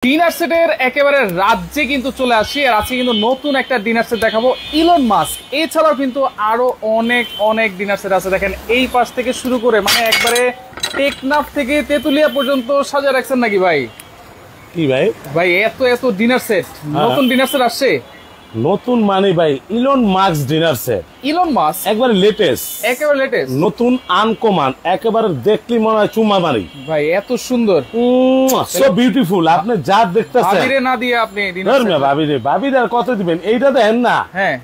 Dinner সেটের একেবারে রাজ্যে কিন্তু চলে আসি, আর আজকে কিন্তু নতুন একটা ডিনার সেট দেখাবো ইলন মাস্ক। এছাড়াও কিন্তু আরো অনেক অনেক ডিনার সেট আছে। দেখেন এই পাশ থেকে শুরু করে মানে একবারে টেকনাফ থেকে তেতুলিয়া পর্যন্ত সাজা রাখছেন নাকি ভাই? কি ভাই ভাই এত এত ডিনার সেট, নতুন ডিনার সেট আসছে। নতুন মানে ভাই Elon Musk dinner set. Elon Musk একবারে লেটেস্ট, একেবারে লেটেস্ট, নতুন আনকমন, একেবারে দেখলি মনে হয় চুমা মারি ভাই এত সুন্দর, সো বিউটিফুল। আপনি যা দেখতেছেন ভাবিরে না দিয়ে আপনি ডিনার ধর্মে ভাবিরে ভাবিরে আর কত দিবেন? এইটা দেখেন না, হ্যাঁ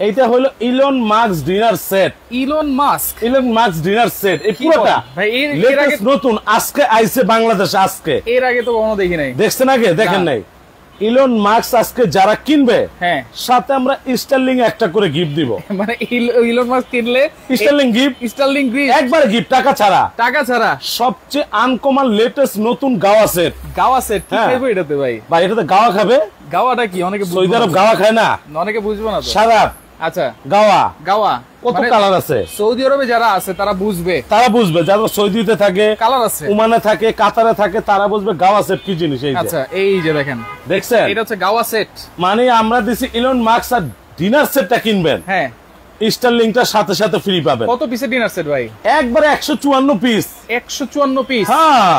এইটা হলো Elon Musk dinner set. Elon Musk dinner set এই পুরোটা ভাই এর আগে নতুন আজকে আইছে বাংলাদেশে। আজকে এর আগে তো কখনো দেখি নাই। দেখছেন আগে? দেখেন নাই। ইলন মাস্ক আজকে যারা কিনবে, হ্যাঁ সাথে আমরা স্টারলিং একটা করে গিফট দিব। মানে ইলন মাস্ক কিনলে স্টারলিং গিফট, স্টারলিং গিফট একবারে গিফট, টাকা ছাড়া। টাকা ছাড়া সবচেয়ে আনকমন লেটেস্ট নতুন গাওয়া সেট। গাওয়া সেট কি হ্যাঁ। খাইবো এটাতে ভাই? ভাই এটাতে গাওয়া খাবে? গাওয়াটা কি অনেকে সৌদি আরব গাওয়া খায় না, অনেকে বুঝবে না তো। সারাপ আচ্ছা গাওয়া গাওয়া কত মানে কালার আছে? সৌদি আরবে যারা আছে তারা বুঝবে, তারা বুঝবে। যারা সৌদিতে থাকে, কালার আছে, ওমানে থাকে, কাতারে থাকে, তারা বুঝবে গাওয়া সেট কি জিনিস। এই যে আচ্ছা এই যে দেখেন, দেখছেন, এটা হচ্ছে গাওয়া সেট। মানে আমরা দিছি ইলন মাস্ক আর ডিনার সেটটা কিনবেন, হ্যাঁ স্টারলিংটা সাথে সাথে ফ্রি পাবেন। কত পিসের ডিনার সেট ভাই? একবারে 154 পিস। 154 পিস? হ্যাঁ,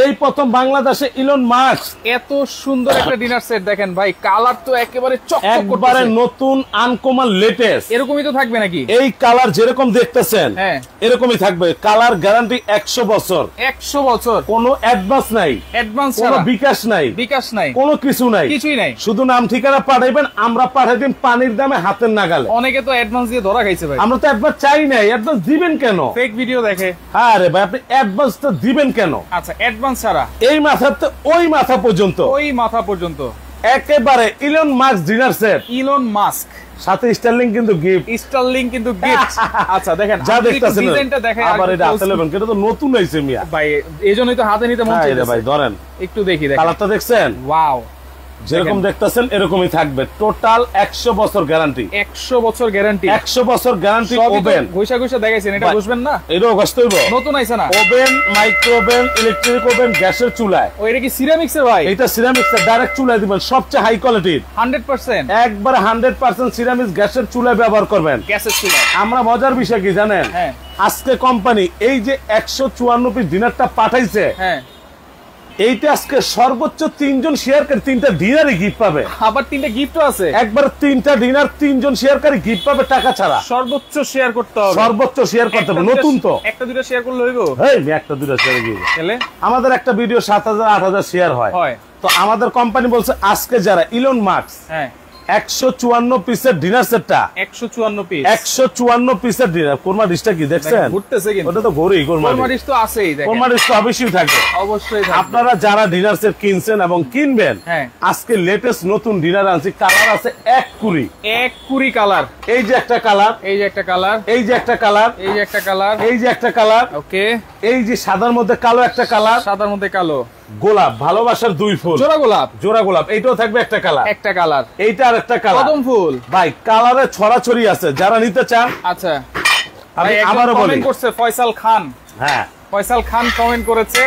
এই প্রথম বাংলাদেশে ইলন মাস্ক এত সুন্দর একটা ডিনার সেট। দেখেন ভাই কালার তো একেবারে চকচক একবারে করতেছে, নতুন আনকমন লেটেস্ট। এরকমই তো থাকবে নাকি? এই কালার যেরকম দেখতেছেন হ্যাঁ এরকমই থাকবে। কালার গ্যারান্টি 100 বছর। 100 বছর, কোনো অ্যাডভান্স নাই, অ্যাডভান্স কোনো ছাড়া, বিকাশ নাই, বিকাশ নাই, কোনো কিছু নাই, কিছুই নাই। শুধু নাম ঠিকানা পাঠাইবেন, আমরা পাঠাই দিন পানির দামে হাতের নাগালে। অনেকে তো অ্যাডভান্স দিয়ে ধরা খাইছে ভাই। আমরা তো অ্যাডভান্স চাই নাই, অ্যাডভান্স দিবেন কেন? ফেক ভিডিও দেখে। আরে ভাই আপনি অ্যাডভান্সটা দিবেন কেন? আচ্ছা অ্যাডভান্স ছাড়া এই মাথা তো ওই মাথা পর্যন্ত, ওই মাথা পর্যন্ত একেবারে Elon Musk dinner set. Elon Musk সাথে স্টারলিং কিন্তু গিফট, স্টারলিং কিন্তু গিফট। আচ্ছা দেখেন যা দেখতেছেন ডিজাইনটা দেখেন, আবার এটা হাতে নেবেন, এটা তো নতুন হইছে মিয়া ভাই এইজন্যই তো হাতে নিতে মন হ্যাঁ, চাইছে। ভাই ধরেন একটু দেখি, দেখেন কালারটা দেখছেন? ওয়াও, যেরকম দেখতেছেন এরকমই থাকবে। টোটাল 100 বছর গ্যারান্টি। 100 বছর গ্যারান্টি, 100 বছর গ্যারান্টি। ওভেন ঘষা ঘষা দেখাইছেন, এটা বুঝবেন না? এটাও কষ্ট হইব, নতুন আইছে না? Oven, micro oven, electric oven, গ্যাসের চুলায়। ও এটা কি সিরামিক্স এর ভাই? এটা সিরামিক্স এর ডাইরেক্ট চুলায় দিবেন, সবচেয়ে হাই কোয়ালিটির 100%, একবারে 100% সিরামিক্স গ্যাসের চুলায় ব্যবহার করবেন। গ্যাসের চুলা। আমরা মজার বিষয় কি জানেন? হ্যাঁ আজকে কোম্পানি এই যে 154 পিস ডিনারটা পাঠাইছে, হ্যাঁ এইটা আজকে সর্বোচ্চ 3 জন শেয়ারকারী 3টা ডিনারই গিফট পাবে। আবার 3টা গিফটও আছে। একবার 3টা ডিনার 3 জন শেয়ারকারী গিফট পাবে টাকা ছাড়া। সর্বোচ্চ শেয়ার করতে হবে, সর্বোচ্চ শেয়ার করতে হবে। নতুন তো একটা দুটো শেয়ার করলে হইব? এই একটা দুটো শেয়ার দিব। তাহলে আমাদের একটা ভিডিও 7000 8000 শেয়ার হয়। তো আমাদের কোম্পানি বলছে আজকে যারা ইলন মাস্ক হ্যাঁ 154 পিসের ডিনার সেটটা, 154 পিস, 154 পিসের ডিনার। কোরমা ডিশটা কি দেখছেন? ঘুরতেছে কিন্তু ওটা তো ঘুরেই কোরমা ডিশ তো আছেই। দেখেন কোরমা ডিশ তো অবশ্যই থাকবে, অবশ্যই থাকবে। আপনারা যারা ডিনার সেট কিনছেন এবং কিনবেন, হ্যাঁ আজকে লেটেস্ট নতুন ডিনার আনছি। কালার আছে 1 কুড়ি কালার। এই যে একটা কালার, এই যে একটা কালার, এই যে একটা কালার, এই যে একটা কালার, এই যে একটা কালার, ওকে। এই যে সাদার মধ্যে কালো একটা কালার, সাদার মধ্যে কালো, গোলাপ, ভালোবাসার 2 ফুল, জোড়া গোলাপ, জোড়া গোলাপ। এইটাও থাকবে একটা কালার, একটা কালার, এইটা আর একটা কালার, কদম ফুল। ভাই কালারে ছড়াছড়ি আছে, যারা নিতে চান। আচ্ছা আমি আবারও বলি, কমেন্ট করছে ফয়সাল খান। হ্যাঁ ফয়সাল খান কমেন্ট করেছে,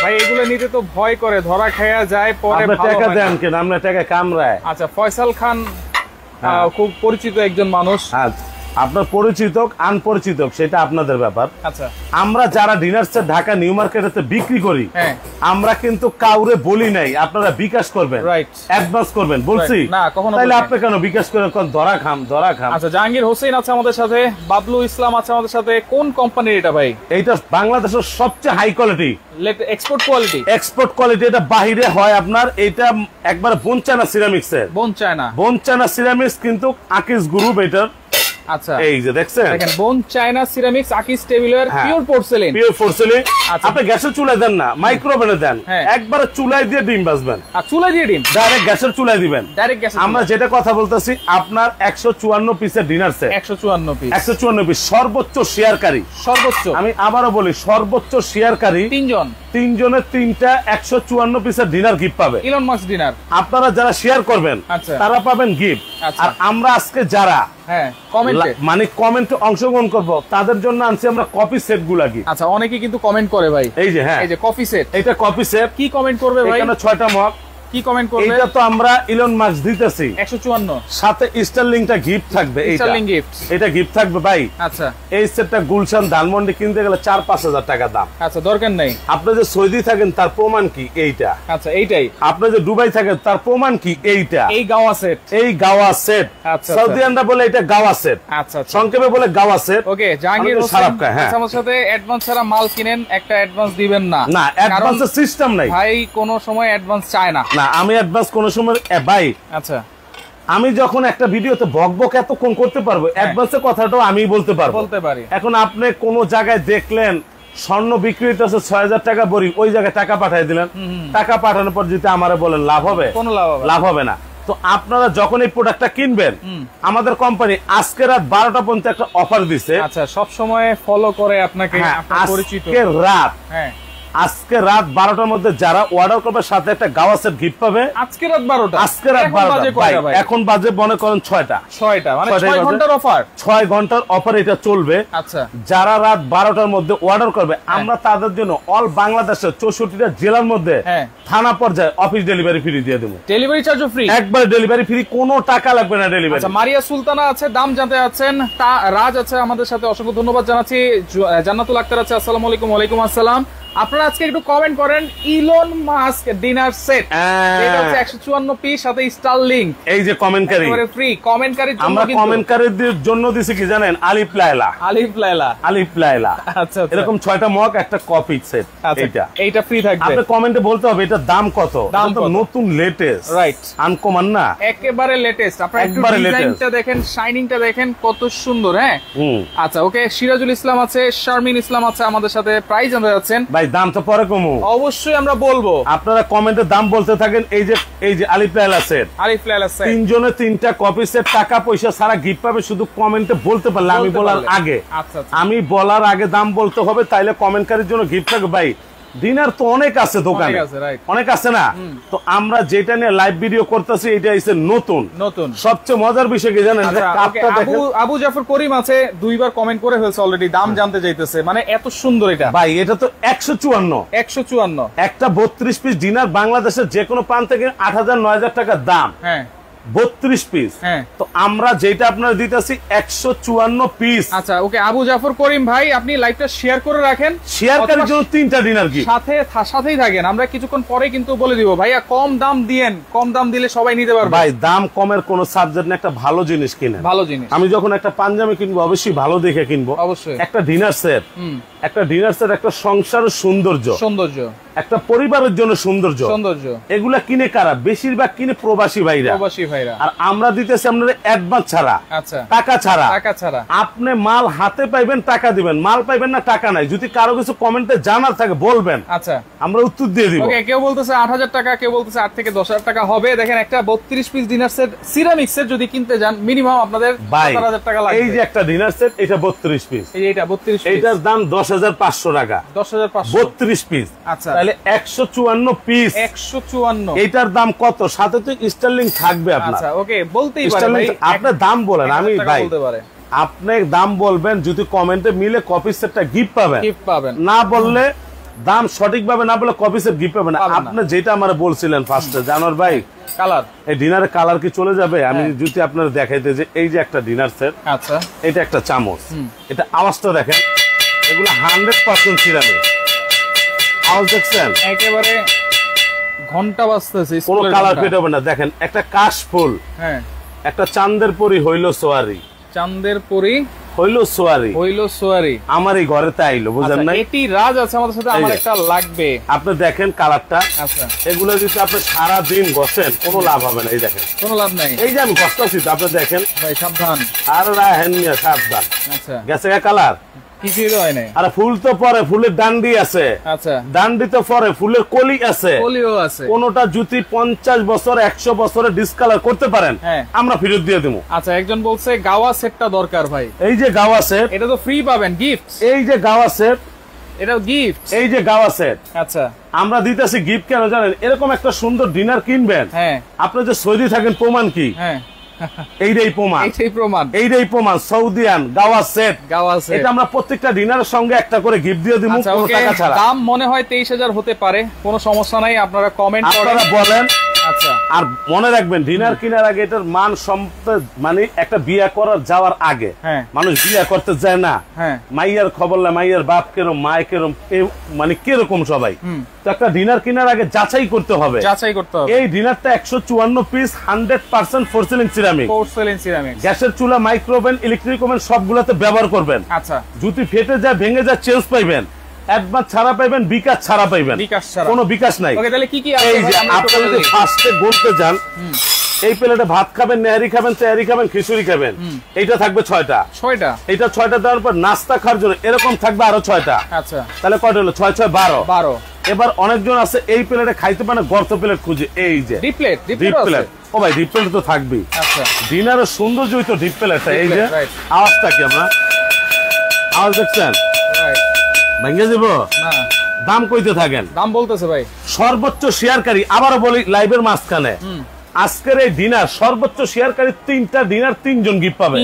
ভাই এগুলো নিতে তো ভয় করে, ধরা খায়া যায় পরে, আপনি ভালো টাকা হয় না। দেন কেন? আমরা টাকা কামড়ায়। আচ্ছা ফয়সাল খান খুব পরিচিত একজন মানুষ। হ্যাঁ, আপনার পরিচিত আনপরিচিত সেটা আপনাদের ব্যাপার। আচ্ছা আমরা যারা ডিনার সেট ঢাকা নিউ মার্কেটে বিক্রি করি, হ্যাঁ আমরা কিন্তু কাউরে বলি নাই আপনারা বিকাশ করবেন, রাইট, অ্যাডভান্স করবেন বলছি না কখনো। তাহলে আপনি কেন বিকাশ করেন? ধরা খাম। আচ্ছা জাহাঙ্গীর হোসেন আছে আমাদের সাথে, বাবলু ইসলাম আছে আমাদের সাথে। কোন কোম্পানির এটা ভাই? এইটা বাংলাদেশের সবচেয়ে high quality, export quality, export quality. এটা বাহিরে হয় আপনার, এটা একবার বোনচানা সিরামিক্স এর, বোনচানা সিরামিক্স কিন্তু আকিস গ্রুপ এটার। আচ্ছা এই যে দেখছেন, দেখেন বোন চায়না সিরামিক্স, আকিস টেবিলের, পিওর পোর্সেলিন, পিওর পোর্সেলিন। আচ্ছা আপনি গ্যাসের চুলায় দেন না, মাইক্রো ওভেনে দেন, একবারে চুলায় দিয়ে ডিম ভাজবেন। আর চুলায় দিয়ে ডিম ডাইরেক্ট গ্যাসের চুলায় দিবেন, ডাইরেক্ট গ্যাস। আমরা যেটা কথা বলতেছি আপনার 154 পিসের ডিনার সেট, 154 পিস, 154 পিস। সর্বোচ্চ শেয়ারকারী, সর্বোচ্চ, আমি আবারও বলি সর্বোচ্চ শেয়ারকারী 3 জন, 3 জনের 3টা 154 পিসের ডিনার গিফট পাবে। Elon Musk dinner. আপনারা যারা শেয়ার করবেন আচ্ছা তারা পাবেন গিফট। আচ্ছা। আর আমরা আজকে যারা হ্যাঁ কমেন্টে, মানে কমেন্টে অংশগ্রহণ করব, তাদের জন্য আনছি আমরা কফি সেট গুলা। কি আচ্ছা, অনেকে কিন্তু কমেন্ট করে ভাই, এই যে হ্যাঁ এই যে কফি সেট, এটা কফি সেট। কি কমেন্ট করবে ভাই? এখানে 6টা মগ। কি কমেন্ট করবে? এটা তো আমরা ইলন মাস্ক দিতেছি 154, সাথে স্টারলিংটা গিফট থাকবে। স্টারলিং গিফট, এটা গিফট থাকবে ভাই। আচ্ছা, এই সেটটা গুলশান ধানমন্ডি কিনতে গেলে 4-5 হাজার টাকা দাম। আচ্ছা, দরকার নাই। আপনি যে সৌদি থাকেন তার প্রমাণ কি? এইটা। আচ্ছা, এইটাই। আপনি যে দুবাই থাকেন তার প্রমাণ কি? এইটা। এই গাওয়া সেট, এই গাওয়া সেট। আচ্ছা, সৌদিয়ানরা বলে এটা গাওয়া সেট, আচ্ছা, সংক্ষেপে বলে গাওয়া সেট। ওকে, জাহাঙ্গীর হোসেন আমার সাথে অ্যাডভান্স ছাড়া মাল কিনেন, একটা অ্যাডভান্স দিবেন না। না, অ্যাডভান্সের সিস্টেম নাই ভাই, কোন সময় অ্যাডভান্স চায় না। না, আমি অ্যাডভান্স কোন সময় ভাই, আচ্ছা, আমি যখন একটা ভিডিওতে বকবক এতক্ষণ করতে পারবো, অ্যাডভান্সের কথাটাও আমি বলতে পারবো, বলতে পারি। এখন আপনি কোন জায়গায় দেখলেন স্বর্ণ বিক্রি হইতেছে 6000 টাকা বড়ি, ওই জায়গায় টাকা পাঠিয়ে দিলেন, টাকা পাঠানোর পর যদি আমারে বলেন লাভ হবে? কোনো লাভ হবে না। তো আপনারা যখন এই প্রোডাক্টটা কিনবেন, আমাদের কোম্পানি আজকে রাত 12টা পর্যন্ত একটা অফার দিছে। আচ্ছা, সব সময় ফলো করে আপনাকে, আপনার পরিচিত। আজকে রাত, হ্যাঁ, আজকে রাত 12টার মধ্যে যারা অর্ডার করবে সাথে একটা গাওয়া সেট গিফট পাবে। আজকে রাত 12টা? আজকে রাত 12টা। এখন বাজে মনে করেন 6টা, মানে 6 ঘন্টার অফার। 6 ঘন্টার অফার এটা চলবে। আচ্ছা, যারা রাত 12টার মধ্যে অর্ডার করবে, আমরা তাদের জন্য অল বাংলাদেশের 64টা জেলার মধ্যে থানা পর্যায়ে অফিস ডেলিভারি ফ্রি দিয়ে দেবো। ডেলিভারি চার্জও ফ্রি? একবার ডেলিভারি ফ্রি, কোনো টাকা লাগবে না ডেলিভারি। আচ্ছা, মারিয়া সুলতানা আছে, দাম জানতে আছেন। রাজ আছে আমাদের সাথে, অসংখ্য ধন্যবাদ জানাচ্ছি। জান্নাতুল আক্তার আছে, আসসালামু আলাইকুম। ওয়ালাইকুম আসসালাম। আপনারা আজকে একটু কমেন্ট করেন, ইলন মাস্ক ডিনার সেট, এটা হচ্ছে 154 পিস, সাথে স্টারলিংক। এই যে কমেন্টকারী, একেবারে ফ্রি। কমেন্টকারীর জন্য আমরা কমেন্টকারীদের জন্য দিছি কি জানেন? আলিফ লায়লা, আলিফ লায়লা, আলিফ লায়লা। আচ্ছা, এরকম 6টা মগ, একটা কফি সেট। এইটা ফ্রি থাকবে। আপনি কমেন্টে বলতে হবে এটা দাম কত। দাম তো নতুন, লেটেস্ট, রাইট, আনকমন না, একেবারে লেটেস্ট। আপনারা একটু ডিজাইনটা দেখেন, শাইনিংটা দেখেন কত সুন্দর। হ্যাঁ, আচ্ছা, ওকে। সিরাজুল ইসলাম আছে, শারমিন ইসলাম আছে আমাদের সাথে। প্রাইস জানতে যাচ্ছেন ভাই? দাম তো পরে কমু, অবশ্যই আমরা বলবো। আপনারা কমেন্টে দাম বলতে থাকেন। এই যে আলিফ লায়লা সেট, আলিফ লায়লা সেট, 3 জনে 3টা কপি সেট, টাকা পয়সা সারা গিফট পাবে। শুধু কমেন্টে বলতে পারলে, আমি বলার আগে, আচ্ছা, আমি বলার আগে দাম বলতে হবে, তাইলে কমেন্টকারীর জন্য গিফট থাকবে। ভাই, ডিনার তো অনেক আছে দোকানে, অনেক আছে না? তো আমরা যেটা নিয়ে লাইভ ভিডিও করতেছি, এটা হচ্ছে নতুন। সবচেয়ে মজার বিষয় কি জানেন? আবু জাফর করিম আছে, 2বার কমেন্ট করে ফেলছে অলরেডি, দাম জানতে চাইতেছে। মানে এত সুন্দর এটা ভাই, এটা তো 154। একটা 32 পিস ডিনার বাংলাদেশের যে কোনো প্রান্ত থেকে 8000-9000 টাকা দাম। হ্যাঁ, 32 পিস। তো আমরা যেটা আপনারা দিতেছি 154 পিস। আচ্ছা, ওকে। আবু জাফর করিম ভাই, আপনি লাইভটা শেয়ার করে রাখেন, শেয়ার করার জন্য 3টা ডিনার গিফট সাথেই থাকেন। আমরা কিছুক্ষণ পরে কিন্তু বলে দিব, ভাইয়া কম দাম দিয়েন, কম দাম দিলে সবাই নিতে পারবে। ভাই, দাম কমের কোনো সাবজেক্ট না, একটা ভালো জিনিস কিনেন। ভালো জিনিস। আমি যখন একটা পাঞ্জাবি কিনবো, অবশ্যই ভালো দেখে কিনবো। অবশ্যই। একটা ডিনার সেট, একটা সংসারের সৌন্দর্য, একটা পরিবারের জন্য সৌন্দর্য। এগুলা কিনে কারা? বেশিরভাগ কিনে প্রবাসী ভাইরা। আর আমরা দিতেছি আপনাদের অ্যাডভান্স ছাড়া, টাকা ছাড়া। আপনি মাল হাতে পাইবেন, টাকা দিবেন, মাল পাইবেন না, টাকা নাই। যদি কারো কিছু কমেন্টে জানার থাকে বলবেন, আচ্ছা, আমরা উত্তর দিয়ে দিব। কেউ বলতেছে 8000 টাকা, কেউ বলতেছে 8 থেকে 10,000 টাকা হবে। দেখেন, একটা 32 piece dinner set ceramic set যদি কিনতে যান, মিনিমাম আপনাদের 7000 টাকা লাগবে। এই যে একটা ডিনার সেট, এটা 32 পিস, এটা 32 পিস, এটার দাম 10,500 টাকা। 10,500, 32 পিস। আচ্ছা, তাহলে 154 পিস। 154, এটার দাম কত? সাথে তো স্টারলিং থাকবে আপনার। আচ্ছা, ওকে, বলতেই পারে ভাই। আপনি দাম বলেন, আমি ভাই আপনি দাম বলবেন। যদি কমেন্টে মিলে কপি সেটটা গিফট পাবেন। না বললে, দাম সঠিকভাবে না বলে কপি সেট গিফট পাবেন। আপনি যেটা আমারে বলছিলেন ফার্স্টে, জানোর ভাই, কালার, এই ডিনারের কালার কি চলে যাবে? আমি যদি আপনারা দেখাইতে যে এই যে একটা ডিনার সেট, আচ্ছা, এটা একটা চামচ, এটা আওয়াজটা দেখেন, এগুলো 100% সিরামিক। আওয়াজ দেখছেন? একেবারে ঘন্টা বাজতেছে, কোনো কালার ফেড হবে না। দেখেন, একটা কাশফুল, একটা চাঁদের পরি হইল সোয়ারি, চাঁদের পরি হইল সোয়ারি, আমার এই ঘরে আইলো, বুঝলেন না? এটি রাজ আছে আমাদের সাথে, আমার একটা লাগবে। আপনি দেখেন কালারটা। আচ্ছা, এগুলো যদি আপনি সারা দিন ঘষেন, কোনো লাভ হবে না। এই দেখেন, কোনো লাভ নাই। এই যে আমি ঘষতেছি, আপনি দেখেন ভাই, সাবধান। আর রাহেন মিয়া, সাবধান। আচ্ছা, গেছে কালার কিছুই হয় না। আর ফুল তো পরে, ফুলের ডান্ডি আছে। আচ্ছা, ডান্ডি তো পরে, ফুলের কলি আছে, কলিও আছে। কোনটা যদি 50 বছর 100 বছরে ডিসকালার করতে পারেন, আমরা ফেরত দিয়ে দেবো। আচ্ছা, একজন বলছে গাওয়া সেটটা দরকার ভাই। এই যে গাওয়া সেট, এটা তো ফ্রি পাবেন, গিফট। এই যে গাওয়া সেট, এটাও গিফট। এই যে গাওয়া সেট, আচ্ছা, আমরা দিতেছি গিফট। কেন জানেন? এরকম একটা সুন্দর ডিনার কিনবেন, আপনি যে সৌদি থাকেন, প্রমাণ কি? এইটাই প্রমাণ সৌদিয়ান গাওয়া সেট। এটা আমরা প্রত্যেকটা ডিনারের সঙ্গে একটা করে গিফট দিয়ে দিব কোনো টাকা ছাড়া। দাম মনে হয় 23,000 হতে পারে, কোনো সমস্যা নাই, আপনারা কমেন্ট করেন, বলেন। আচ্ছা, আর মনে রাখবেন ডিনার কেনার আগে এটার মান সম্পদ, মানে একটা বিয়ে করার যাওয়ার আগে মানুষ বিয়ে করতে যায় না, মাইয়ার খবর না, মাইয়ার বাপ কেরম, মায় কেরম, মানে কিরকম সবাই, তো একটা ডিনার কেনার আগে যাচাই করতে হবে। এই ডিনারটা 154 পিস 100% পোর্সেলিন সিরামিক, গ্যাসের চুলা, মাইক্রোওভেন, ইলেকট্রিক ওভেন সবগুলোতে ব্যবহার করবেন। আচ্ছা, যদি ফেটে যায়, ভেঙে যায়, চেঞ্জ পাইবেন, অ্যাডভান্স ছাড়া পাইবেন, বিকাশ ছাড়া পাইবেন, কোনো বিকাশ নাই। এই যে আপনি যদি ফার্স্টে বলতে যান, এই প্লেটে ভাত খাবেন, নেহারি খাবেন, তেহারি খাবেন, খিচুড়ি খাবেন, এইটা থাকবে 6টা। এইটা 6টা দেওয়ার পর নাস্তা খাওয়ার জন্য এরকম থাকবে আরো 6টা। আচ্ছা, তাহলে কয়টা হলো? 6 6 12। এবার অনেকজন আছে এই প্লেটে খাইতে পারে, গর্ত প্লেট খুঁজে, এই যে ডিপ প্লেট। ও ভাই, ডিপ প্লেট তো থাকবেই। আচ্ছা, ডিনারের সৌন্দর্যই তো ডিপ প্লেটটা। এই যে আওয়াজটা কি, আমরা আওয়াজ দেখছেন? ভেঙে যাব না, দাম কইতে থাকেন, দাম বলতেছে ভাই। সর্বোচ্চ শেয়ারকারী, আবারও বলি লাইভের মাঝখানে, আজকের এই ডিনার সর্বোচ্চ শেয়ারকারী 3টা ডিনার 3 জন গিফট পাবে।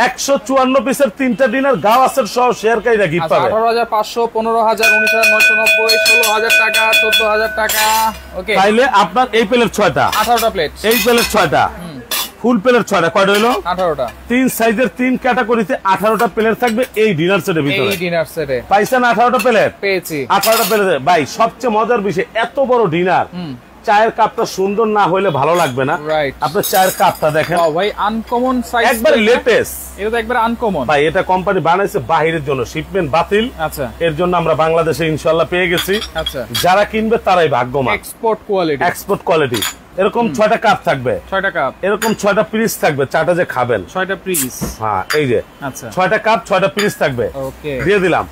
154 পিসের 3টা ডিনার গাওয়াসের সহ শেয়ারকারীরা গিফট পাবে। 18,500, 15,000, 19,990, 16,000 টাকা, 14,000 টাকা। ওকে, তাইলে আপনার এই প্লেট 6টা, 18টা প্লেট, এই প্লেট 6টা, ফুল প্লেট 6টা, কয়টা হলো? 18টা। 3 সাইজের 3 ক্যাটাগরিতে 18টা প্লেট থাকবে এই ডিনার সেটের ভিতরে। এই ডিনার সেটে পাইছেন 18টা প্লেট? পেয়েছি 18টা প্লেট। ভাই সবচেয়ে মজার বিষয়, এত বড় ডিনার, চায়ের কাপটা সুন্দর না হলে ভালো লাগবে না। আপনার চায়ের কাপটা দেখেন ভাই, আনকমন সাইজ, একবার লেটেস্ট। এটা তো একবার আনকমন ভাই, এটা কোম্পানি বানাইছে বাহিরের জন্য, শিপমেন্ট বাতিল। আচ্ছা, এর জন্য আমরা বাংলাদেশে ইনশাআল্লাহ পেয়ে গেছি। আচ্ছা, যারা কিনবে তারাই ভাগ্যবান। Export quality. এরকম 6টা কাপ থাকবে, 6টা কাপ, এরকম 6টা পিস থাকবে, চাটা যে খাবেন 6টা পিস। হ্যাঁ, এই যে আচ্ছা 6টা কাপ, 6টা পিস থাকবে। ওকে, দিয়ে দিলাম।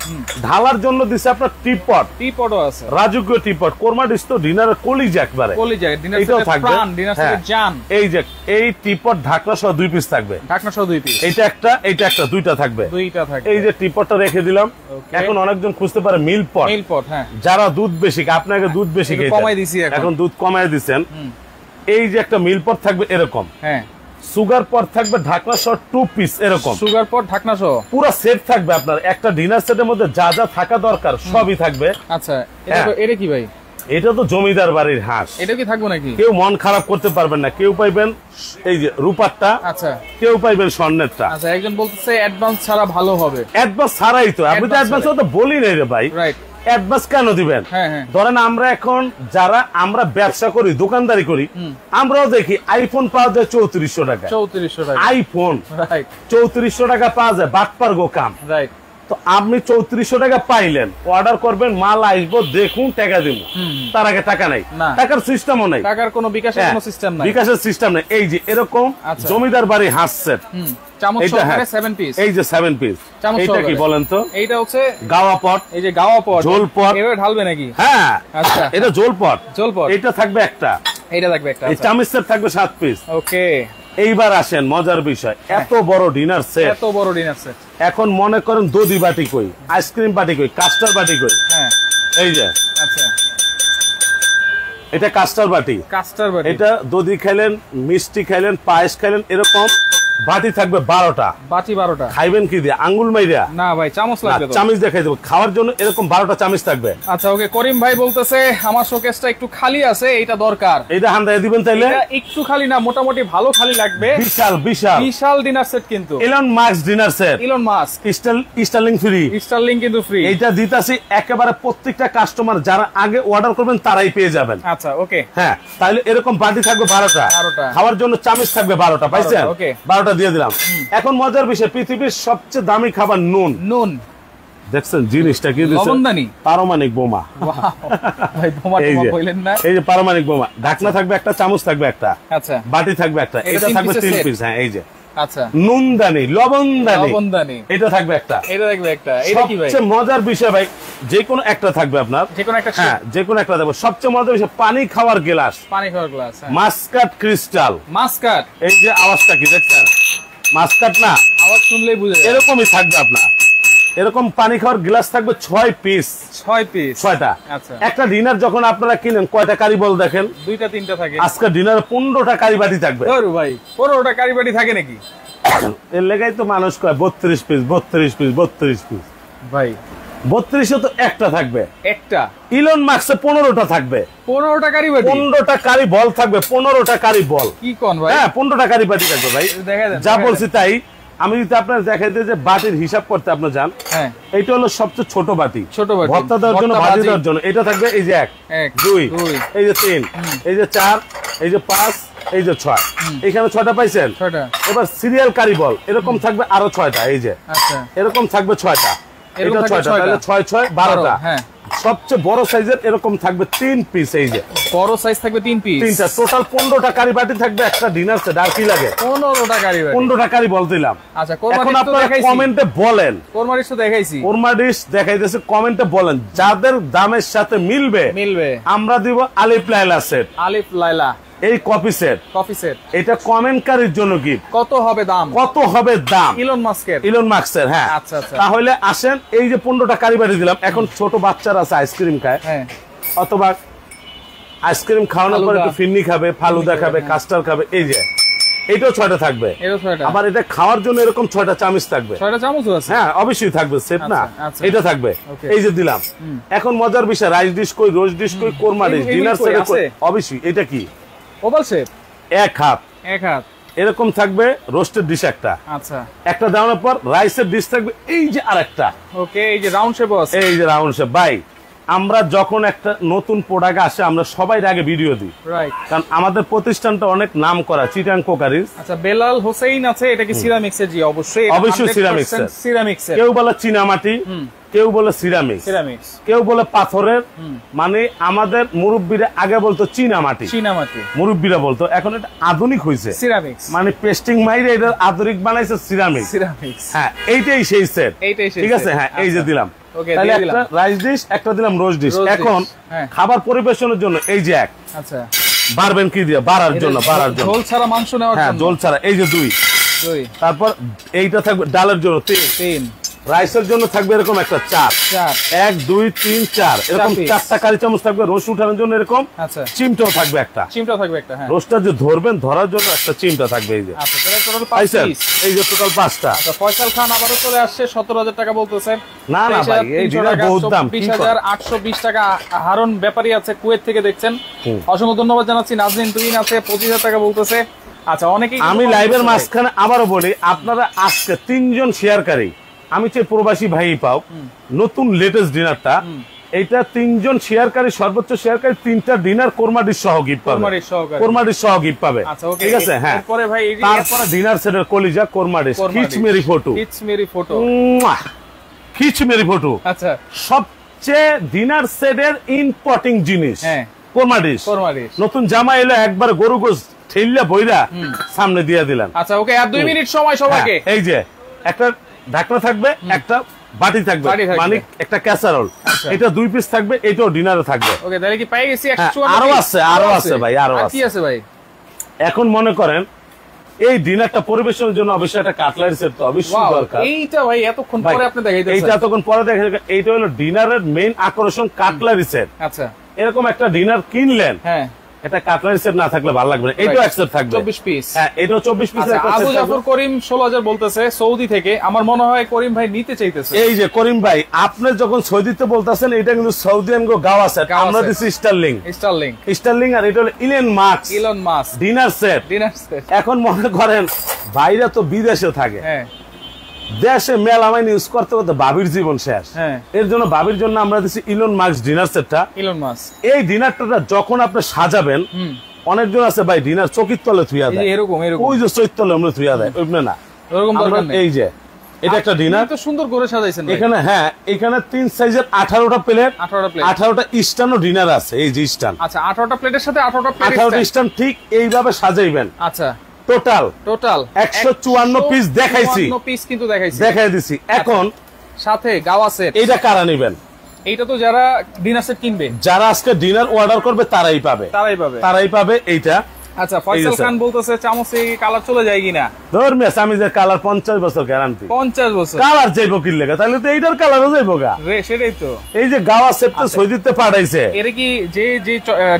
ঢালার জন্য দিছে আপনার টিপটও আছে, রাজকীয় টিপট। কোরমা ডিশ তো ডিনারের কলিজা, একবারে কলিজা, ডিনারের সাথে প্রাণ, ডিনারের সাথে জান। এই যে এই টিপট ঢাকনা সহ 2 পিস থাকবে, ঢাকনা সহ 2 পিস। এইটা একটা, এইটা একটা, 2টা থাকবে, 2টা থাকবে। এই যে টিপটটা রেখে দিলাম। এখন অনেকজন খুঁজতে পারে মিল্ক পট। হ্যাঁ, যারা দুধ বেশি, আপনাকে দুধ বেশি খেতে কমাই দিছি, এখন দুধ কমাই দিবেন। এই যে একটা মিল পট থাকবে এরকম, হ্যাঁ, সুগার পট থাকবে ঢাকনা সহ 2 পিস, এরকম সুগার পট ঢাকনা সহ পুরো সেট থাকবে। আপনার একটা ডিনার সেটের মধ্যে যা যা থাকা দরকার সবই থাকবে। আচ্ছা, এটা কি ভাই? এটা তো জমিদার বাড়ির হাঁস। এটা কি থাকবে নাকি? কেউ মন খারাপ করতে পারবেন না, কেউ পাইবেন এই যে রূপারটা, আচ্ছা, কেউ পাইবেন স্বর্ণেরটা। আচ্ছা, একজন বলতেছে অ্যাডভান্স ছাড়া ভালো হবে। অ্যাডভান্স ছাড়াই তো, আপনি তো অ্যাডভান্স তো বলি নাই রে ভাই। রাইট, অ্যাডভান্স কেন দিবেন? ধরেন আমরা এখন যারা আমরা ব্যবসা করি, দোকানদারি করি, আমরাও দেখি আইফোন পাওয়া যায় 3400 টাকা, 3400 টাকা আইফোন, রাইট, 3400 টাকা পাওয়া যায়, বাটপার গো কাম। রাইট, তো আপনি 3400 টাকা পাইলেন, অর্ডার করবেন, মাল আসবো, দেখুন, টাকা দিব, তার আগে টাকা নাই, টাকার সিস্টেমও নাই, টাকার কোনো বিকাশের কোনো সিস্টেম নাই, বিকাশের সিস্টেম নাই। এই যে এরকম জমিদার বাড়ি হাঁস সেট, চামচ সহকারে 7 পিস, এই যে 7 পিস। এইটা কি বলেন তো? এইটা হচ্ছে গাওয়া পট, এই যে গাওয়া পট, ঝোল পট, এভাবে ঢালবে নাকি? হ্যাঁ, আচ্ছা, এটা ঝোল পট, এটা থাকবে একটা, এইটা থাকবে একটা, এই চামচ সেট থাকবে 7 পিস। ওকে, এইবার আসেন মজার বিষয়, এত বড় ডিনার সেট, এত বড় ডিনার সেট। এখন মনে করেন দধি বাটি কই, আইসক্রিম বাটি কই, কাস্টার্ড বাটি কই, হ্যাঁ, এই যে আচ্ছা, এটা কাস্টার্ড বাটি, এটা দধি খাইলেন, মিষ্টি খাইলেন, পায়েস খাইলেন, এরকম বাটি থাকবে 12টা, বাটি 12টা। খাইবেন কি দিয়ে? আঙ্গুল মাইরা? না ভাই, চামচ লাগবে, চামচ দেখাই দেব খাওয়ার জন্য। এরকম 12টা চামচ থাকবে। আচ্ছা, ওকে। করিম ভাই বলতেছে আমার শোকেসটা একটু খালি আছে, এটা দরকার, এটা হান্দায় দিবেন তাইলে। একটু খালি না, মোটামুটি ভালো খালি লাগবে। বিশাল বিশাল বিশাল ডিনার সেট কিন্তু, Elon Musk dinner set, Elon Musk, starling free, starling কিন্তু ফ্রি। এটা দিতাছি একেবারে প্রত্যেকটা কাস্টমার যারা আগে অর্ডার করবেন তারাই পেয়ে যাবেন। আচ্ছা, ওকে, হ্যাঁ। তাহলে এরকম বাটি থাকবে 12টা, খাওয়ার জন্য চামচ থাকবে 12টা, পাইছেন? ওকে, 12টা দিয়ে দিলাম। এখন মজার বিষয়, পৃথিবীর সবচেয়ে দামি খাবার নুন। নুন দেখছেন জিনিসটা কি দিচ্ছে? পারমাণবিক বোমা। এই যে পারমাণবিক বোমা, ঢাকনা থাকবে একটা, চামচ থাকবে একটা, আচ্ছা, বাটি থাকবে একটা, এটা থাকবে 3 পিস। হ্যাঁ, এই যে আচ্ছা, নুনদানি, লবণদানি, এটা থাকবে একটা, এটা থাকবে একটা। এটা কি ভাই? সবচেয়ে মজার বিষয় ভাই, যে কোনো একটা থাকবে আপনার, যে কোনো একটা, হ্যাঁ, যে কোনো একটা দেব। সবচেয়ে মজার বিষয়, পানি খাওয়ার গ্লাস, পানি খাওয়ার গ্লাস, মাস্কাট ক্রিস্টাল, মাস্কাট। এই যে আওয়াজটা কি দেখছেন? মাস্কাট না, আওয়াজ শুনলেই বুঝে এরকমই থাকবে আপনার। এরকম পানি খাওয়ার গ্লাস থাকবে 6 পিস। 6টা। আচ্ছা, একটা ডিনার যখন আপনারা কিনেন কয়টা কারি বল দেখেন? 2টা 3টা থাকে। আজকে ডিনারে 15টা কারি বাটি থাকবে। ধরু ভাই 15টা কারি বাটি থাকে নাকি? এর লেগাই তো মানুষ কয় 32 পিস 32 পিস 32 পিস। ভাই 32 তো একটা থাকবে। একটা ইলন মাস্কে 15টা থাকবে। 15টা কারি বাটি, 15টা কারি বল থাকবে। 15টা কারি বল। কি কোন ভাই? হ্যাঁ 15টা কারি বাটি থাকবে ভাই। যা বলছি তাই। আমি যদি আপনার দেখাইতে যে বাটির হিসাব করতে আপনি যান, হ্যাঁ এইটা হলো সবচেয়ে ছোট বাটি। ছোট বাটি ভর্তা দেওয়ার জন্য, ভাজি দেওয়ার জন্য। এটা থাকবে এই যে 1 2 এই যে 3 এই যে 4 এই যে 5 এই যে 6। এখানে 6টা পাইছেন। 6টা। এবার সিরিয়াল কারি বল এরকম থাকবে আরো 6টা। এই যে আচ্ছা, এরকম থাকবে 6টা। এটা 6টা, তাহলে 6 6 12টা। হ্যাঁ, সবচেয়ে বড় সাইজের এরকম থাকবে 3 পিস। এই যে বড় সাইজ থাকবে 3 পিস। 3টা। টোটাল 15টা কারি বাটি থাকবে একটা ডিনার সেট। আর কি লাগে? 15টা কারি বাটি। 15টা কারি বল দিলাম। আচ্ছা, এখন আপনারা কমেন্টে বলেন। কোরমা ডিশ তো দেখাইছি। কোরমা ডিশ দেখাইতেছে, কমেন্টে বলেন যাদের দামের সাথে মিলবে আমরা দিব আলিফ লাইলা সেট। আলিফ লাইলা এই কফি সেট। এটা কমেন্টকারীর জন্য গিফট। কত হবে দাম? কত হবে দাম? ইলন মাস্কের। হ্যাঁ, আচ্ছা আচ্ছা। তাহলে আসেন, এই যে 15টা কারি বাটি দিলাম। এখন ছোট বাচ্চারা আছে আইসক্রিম খায়, হ্যাঁ, অথবা আইসক্রিম খাওয়ানোর পরে একটু ফিরনি খাবে, ফালুদা খাবে, কাস্টার্ড খাবে। এই যে এটাও 6টা থাকবে। আবার এটা খাওয়ার জন্য এরকম 6টা চামচ থাকবে। 6টা চামচও আছে? হ্যাঁ অবশ্যই থাকবে, সেট না? আচ্ছা। এটা থাকবে। এই যে দিলাম। এখন মজার বিষয়, রাইস ডিশ কই, রোজ ডিশ কই, কোরমা ডিশ, ডিনার সেট কই? অবশ্যই। এটা কি? Oval shape. এক হাত এরকম থাকবে রোস্টেড ডিশ একটা। আচ্ছা, একটা দেওয়ার পর রাইসের ডিশ থাকবে। এই যে আরেকটা। ওকে, এই যে রাউন্ড শেপও আছে। এই যে রাউন্ড শেপ। ভাই আমরা যখন একটা নতুন প্রোডাক্ট আসে আমরা সবাই আগে ভিডিও দিই, রাইট? কারণ আমাদের প্রতিষ্ঠানটা অনেক নাম করা, চিটাং কোকারিজ। আচ্ছা, বেলাল হোসেন আছে, এটা কি সিরামিক্সের? জি অবশ্যই, অবশ্যই সিরামিক্সের। কেউ বলে চীনামাটি, কেউ বলে সিরামিক্স, কেউ বলে পাথরের। মানে আমাদের মুরব্বীরা আগে বলতো চীনামাটি, মুরব্বীরা বলতো। এখন এটা আধুনিক হয়েছে সিরামিক্স, মানে পেস্টিং মাইরে এটা আধুনিক বানাইছে সিরামিক্স। হ্যাঁ, এইটাই সেই সেট। ঠিক আছে। হ্যাঁ, এই যে দিলাম। তাহলে একটা রাইস ডিশ, একটা দিলাম রোজ ডিশ। এখন খাবার পরিবেশনের জন্য এই যে আচ্ছা, বাড়বেন কি দিয়ে? বাড়ার জন্য, ঝোল ছাড়া মাংস নেওয়ার জন্য। হ্যাঁ, ঝোল ছাড়া। এই যে 2। তারপর এইটা থাকবে ডালের জন্য 3। রাইসের জন্য থাকবে এরকম একটা 4 1 2 3 4 এরকম 4টা কারি চামচ থাকবে। রোস্ট উঠানোর জন্য এরকম চিমটাও থাকবে একটা। হ্যাঁ, রোস্টটা যে ধরবেন, ধরার জন্য একটা চিমটা থাকবে। এই যে আচ্ছা, তাহলে টোটাল 5 পিস। এই যে টোটাল 5টা। আচ্ছা, ফয়সাল খান আবারো চলে আসছে, 17,000 টাকা বলতেছে। না না ভাই, এই ডিনার বহুত দাম। 20,820 টাকা। হারুন ব্যাপারী আছে, কুয়েত থেকে দেখছেন, অসংখ্য ধন্যবাদ জানাচ্ছি। নাজরিন তুহিন আছে, 25,000 টাকা বলতেছে। আচ্ছা, অনেকেই। আমি লাইভের মাঝখানে আবারও বলি, আপনারা আজকে 3 জন শেয়ারকারী, আমি চাই প্রবাসী ভাই পাও নতুন লেটেস্ট ডিনারটা। এইটা 3 জন শেয়ারকারী, সর্বোচ্চ শেয়ারকারী 3টা ডিনার কোরমা ডিশ সহ গিফট পাবে। কোরমা ডিশ সহ গিফট পাবে। ঠিক আছে। হ্যাঁ, এরপরে ভাই তারপরে ডিনার সেটের কলিজা কোরমা ডিশ, খিচমেরি ফটো। আচ্ছা, সবচেয়ে ডিনার সেটের ইম্পর্টিং জিনিস কোরমা ডিশ। নতুন জামা এলো, একবার গরু গোশ ঠেললা বইরা সামনে দিয়ে দিলেন। আচ্ছা, ওকে, আর 2 মিনিট সময় সবাইকে। এই যে একটা ঢাকনা থাকবে, একটা বাটি থাকবে, মানে একটা ক্যাসারোল। এটা 2 পিস থাকবে, এটাও ডিনারে থাকবে। ওকে, তাহলে কি পাই গেছি? আরো আছে ভাই, আরো আছে। কি আছে ভাই? এখন মনে করেন এই ডিনারটা পরিবেশনের জন্য অবশ্যই একটা কাটলারি সেট তো অবশ্যই দরকার। এইটা ভাই এতক্ষণ পরে আপনি দেখাইতেছেন। এইটা এতক্ষণ পরে দেখাইতেছেন। এইটা হলো ডিনারের মেইন আকর্ষণ, কাটলারি সেট। আচ্ছা, এরকম একটা ডিনার কিনলেন, হ্যাঁ, এটা কাটলারি সেট না থাকলে ভালো লাগবে না। এটাও অ্যাকসেপ্ট থাকবে 24 পিস। হ্যাঁ, এটাও 24 পিস। আবু জাফর করিম 16,000 বলতেছে সৌদি থেকে। আমার মনে হয় করিম ভাই নিতে চাইতেছে। এই যে করিম ভাই, আপনি যখন সৌদিতে বলতেছেন, এটা কিন্তু সৌদিয়ান গাওয়া সেট, আমরা দিছি স্টার্লিং। আর এটা হলো ইলন মাস্ক ডিনার সেট। এখন মনে করেন ভাইরা তো বিদেশে থাকে, দেশে মেলামাইন ইউজ করতে করতে বাবির জীবন শেষ। এর জন্য বাবির জন্য আমরা দিচ্ছি ইলন মাস্ক ডিনার সেটটা। এই ডিনারটা যখন আপনি সাজাবেন, অনেকজন আছে ভাই ডিনার চকির তলে থুইয়া দেয়, ওই যে চৈত তলে আমরা থুইয়া দেয়, না এই যে এটা একটা ডিনার তো সুন্দর করে সাজাইছেন এখানে। হ্যাঁ, এখানে 3 সাইজের 18টা প্লেট, 18টা স্ট্যান্ডও ডিনার আছে। এই যে স্ট্যান্ড। আচ্ছা, 18টা প্লেটের সাথে 18টা স্ট্যান্ড ঠিক এইভাবে সাজাইবেন। আচ্ছা, টোটাল 154 পিস দেখাইছি, কিন্তু দেখাই দিছি। এখন সাথে গাওয়া সেট, এইটা কারা নেবেন? এইটা তো যারা ডিনার সেট কিনবে, যারা আজকে ডিনার অর্ডার করবে তারাই পাবে। এইটা আচ্ছা, ফয়সাল খান বলতেছে চামচে কালার চলে যায় কিনা? ধর্মে চামিজের কালার 50 বছর গ্যারান্টি। 50 বছর কালার যাইবো কি লেগে? তাহলে তো এইটার কালারও যাইবো গা রে। সেটাই তো, এই যে গাওয়া সেটটা সৈদিতে পাঠাইছে, এর কি যে যে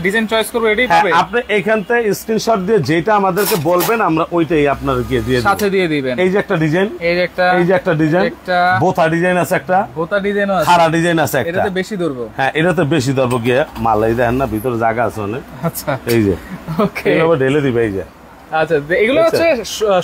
ডিজাইন চয়েস করবে এটাই হ্যাঁ, পাবে। আপনি এইখান থেকে স্ক্রিনশট দিয়ে যেটা আমাদেরকে বলবেন আমরা ওইটাই আপনাদেরকে দিয়ে দেব, সাথে দিয়ে দিবেন। এই যে একটা ডিজাইন, এই যে একটা ডিজাইন, একটা বোথা ডিজাইন আছে, একটা বোতা ডিজাইনও আছে, খাড়া ডিজাইন আছে একটা। এটাতে বেশি ধরবো। হ্যাঁ, এটাতে বেশি ধরবো গিয়ে মালাই দেখেন না, ভিতরে জায়গা আছে অনেক। আচ্ছা, এই যে ওকে, এইভাবে ঢেলে দিবে। এই যে আচ্ছা, এগুলো হচ্ছে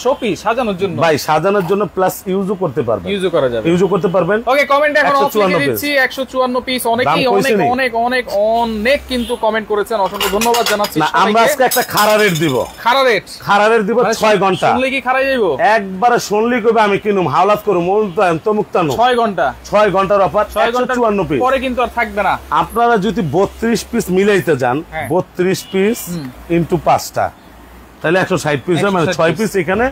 শোপিস, সাজানোর জন্য ভাই, সাজানোর জন্য প্লাস ইউজও করতে পারবেন, ইউজও করা যাবে, ইউজও করতে পারবেন। ওকে, কমেন্টে এখন 154 দিচ্ছি 154 পিস। অনেকেই অনেক অনেক অনেক অনেক কিন্তু কমেন্ট করেছেন, অসংখ্য ধন্যবাদ জানাচ্ছি। না, আমরা আজকে একটা খাড়া রেট দিব, খাড়া রেট দিব 6 ঘন্টা। শুনলে কি খাড়া যাইবো? একবারে শুনলি কইবে আমি কিনুম, হাওলাত করুম, মুলতান তমুকতানো। 6 ঘন্টা, 6 ঘন্টার অফার, 154 পিস। পরে কিন্তু আর থাকবে না। আপনারা যদি 32 পিস মিলাইতে যান, 32 পিস ইনটু 5টা, তাহলে 160 পিস হয়, মানে 6 পিস এখানে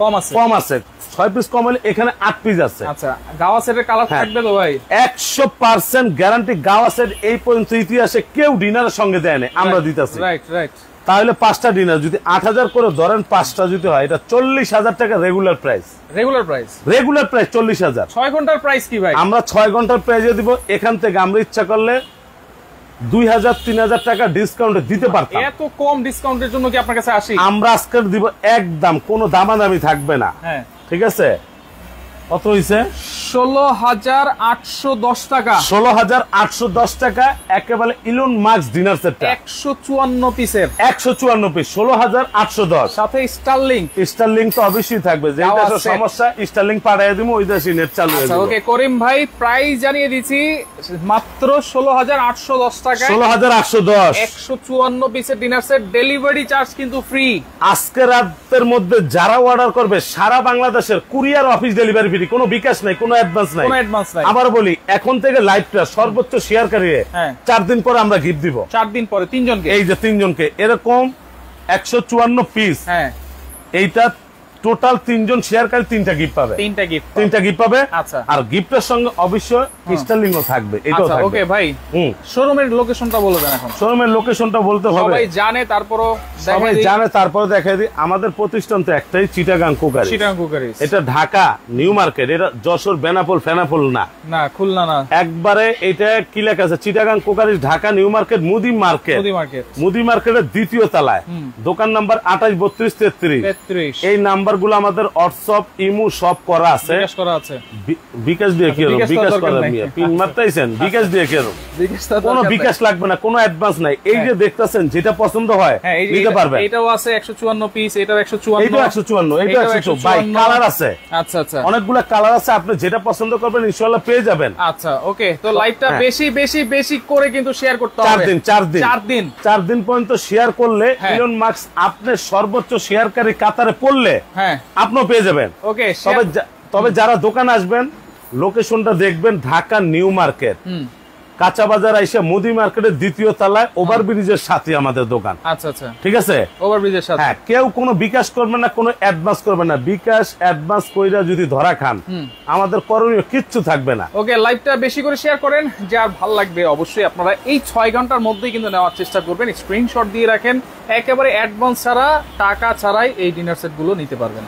কম আছে 6 পিস কম হলে এখানে 8 পিস আছে। আচ্ছা, গাওয়া সেটের কালার থাকবে তো ভাই? 100% গ্যারান্টি। গাওয়া সেট এই পর্যন্ত ইতিহাসে কেউ ডিনারের সঙ্গে দেয় না, আমরা দিতেছি। রাইট। তাহলে 5টা ডিনার যদি 8000 করে ধরেন, 5টা যদি হয়, এটা 40000 টাকা রেগুলার প্রাইস। Regular price 40000। 6 ঘন্টার প্রাইস কি ভাই? আমরা 6 ঘন্টার প্রাইসে দিব। এখান থেকে আমরা ইচ্ছা করলে 2000-3000 টাকা ডিসকাউন্টে দিতে পারতাম। এত কম ডিসকাউন্টের জন্য কি আপনার কাছে আসি? আমরা আজকে দিব একদম, কোনো দামাদামি থাকবে না। হ্যাঁ, ঠিক আছে। কত হইছে? 16810 টাকা। 16810 টাকা একেবারে ইলন মাস্ক ডিনার সেটটা 154 পিসের, 154 পিস, 16810। সাথে স্টারলিংক তো অবশ্যই থাকবে। যে দেশের সমস্যা, স্টারলিংক পাঠিয়ে দিব, ওই দেশে নেট চালু হয়ে যাবে। ওকে, করিম ভাই প্রাইস জানিয়ে দিছি, মাত্র 16810 টাকা, 16810, 154 পিসের ডিনার সেট। ডেলিভারি চার্জ কিন্তু ফ্রি। আজকে রাতের মধ্যে যারা অর্ডার করবে সারা বাংলাদেশের কুরিয়ার অফিস ডেলিভারি ফ্রি, কোনো বিকাশ নাই, কোনো অ্যাডভান্স নাই। আবার বলি, এখন থেকে লাইভটা সর্বোচ্চ শেয়ারকারী 4 দিন পরে আমরা গিফট দিব। 4 দিন পরে 3 জনকে, এই যে 3 জনকে এরকম 154 পিস। হ্যাঁ, এইটা টোটাল 3 জন শেয়ারকারী 3টা গিফট পাবে, 3টা গিফট পাবে। আচ্ছা, আর গিফটের সঙ্গে অবশ্যই স্টারলিংও থাকবে, এটাও থাকবে। ওকে ভাই, শোরুমের লোকেশনটা বলে দেন এখন। শোরুমের লোকেশনটা বলতে হবে, সবাই জানে, তারপরে দেখাই দিই। আমাদের প্রতিষ্ঠান তো একটাই, চিটাগাং কুকারি। এটা ঢাকা নিউ মার্কেট, এটা যশোর বেনাপোল ফেনাপোল না, খুলনা না, একবারে এটা কি লেখা আছে, Chittagong cookery, Dhaka new market, মুদি মার্কেটের 2য় তলায়, দোকান নাম্বার 28 32 33। এই নাম্বার গুলো আমাদের হোয়াটসঅ্যাপ, ইমো সব করা আছে। বিকাশ দিয়ে কি হবে? বিকাশ করা দিয়ে পিন মারতেছেন, বিকাশ দিয়ে কি হবে? কোনো বিকাশ লাগবে না, কোনো অ্যাডভান্স নাই। এই যে দেখতেছেন, যেটা পছন্দ হয় নিতে পারবেন। এটাও আছে 154 পিস, এটাও 154, এটাও 154, এটাও 154। ভাই, কালার আছে। আচ্ছা, অনেকগুলা কালার আছে, আপনি যেটা পছন্দ করবেন ইনশাআল্লাহ পেয়ে যাবেন। আচ্ছা, ওকে, তো লাইভটা বেশি করে কিন্তু শেয়ার করতে হবে। 4 দিন পর্যন্ত শেয়ার করলে ইলন মাস্ক আপনি সর্বোচ্চ শেয়ারকারী কাতারে পড়লে আপনিও পেয়ে যাবেন। ওকে, তবে যারা দোকান আসবেন, লোকেশনটা দেখবেন ঢাকা নিউ মার্কেট, কাঁচা বাজার আইসা মুদি মার্কেটের 2য় তলায়, ওভারব্রিজের সাথে আমাদের দোকান। আচ্ছা, ঠিক আছে, ওভারব্রিজের সাথে। হ্যাঁ, কেউ কোনো বিকাশ করবে না, কোনো অ্যাডভান্স করবে না। বিকাশ অ্যাডভান্স কইরা যদি ধরা খান, আমাদের করণীয় কিচ্ছু থাকবে না। ওকে, লাইভটা বেশি করে শেয়ার করেন, যার ভালো লাগবে অবশ্যই আপনারা এই 6 ঘন্টার মধ্যেই কিন্তু নেওয়ার চেষ্টা করবেন। স্ক্রিনশট দিয়ে রাখেন, একেবারে অ্যাডভান্স ছাড়া, টাকা ছাড়াই এই ডিনার সেট গুলো নিতে পারবেন।